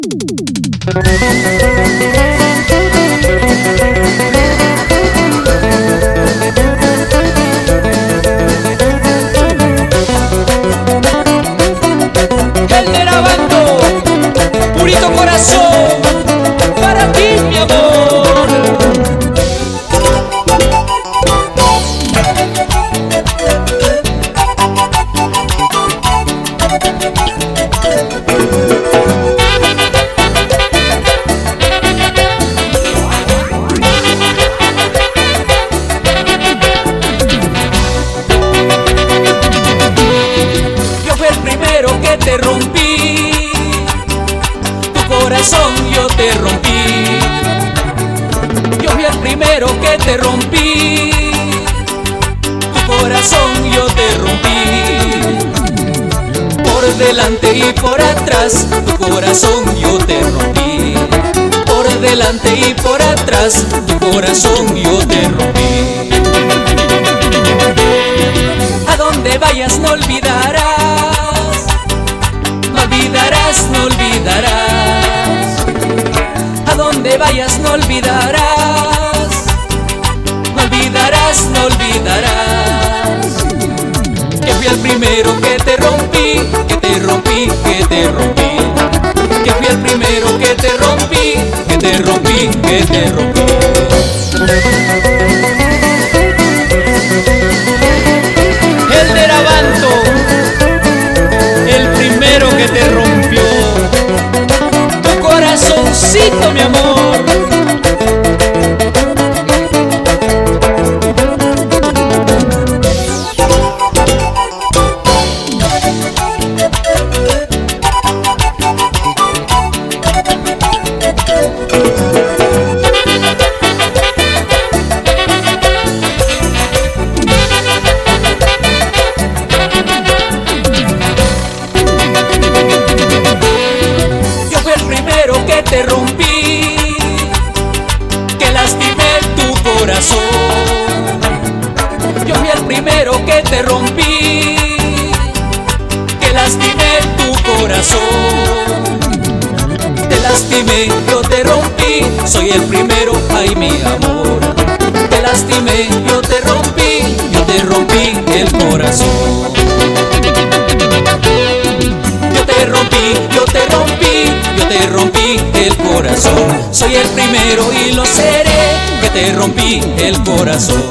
El de la banda, purito corazón, para ti, mi amor. Yo fui el primero que te rompí, tu corazón yo te rompí. Yo fui el primero que te rompí, tu corazón yo te rompí. Por delante y por atrás, tu corazón yo te rompí. Por delante y por atrás, tu corazón yo te rompí. A donde vayas no olvidarás, no olvidarás, no olvidarás. A donde vayas no olvidarás, no olvidarás, no olvidarás. Que fui el primero que te rompí, que te rompí, que te rompí. Que fui el primero que te rompí, que te rompí, que te rompí. El de Rabanto, el primero que te rompió tu corazoncito, mi amor. Que te rompí, que lastimé tu corazón. Yo fui el primero que te rompí, que lastimé tu corazón. Te lastimé, yo te rompí, soy el primero, ay mi amor. Te lastimé, yo te rompí el corazón. Yo te rompí, yo te rompí, yo te rompí el corazón. Soy el primero y lo seré, que te rompí el corazón.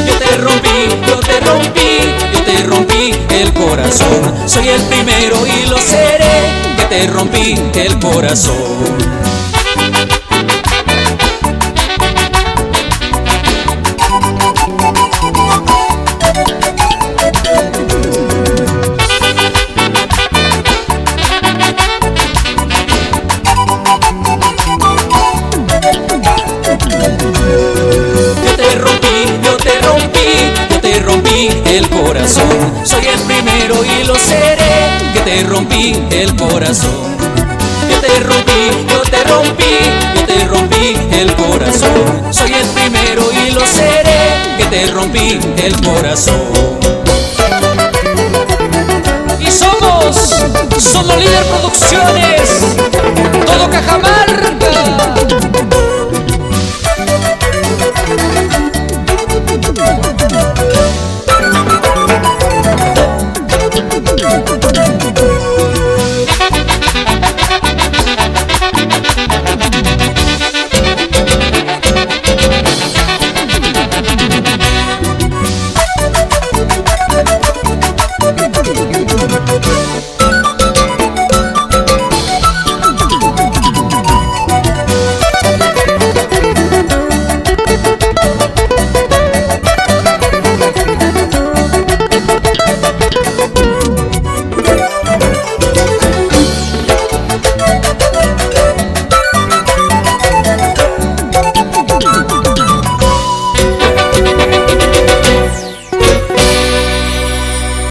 Yo te rompí, yo te rompí, yo te rompí el corazón. Soy el primero y lo seré, que te rompí el corazón. El corazón, soy el primero y lo seré, que te rompí el corazón. Yo te rompí, yo te rompí, yo te rompí el corazón. Soy el primero y lo seré, que te rompí el corazón. Y somos Solo Líder Producciones.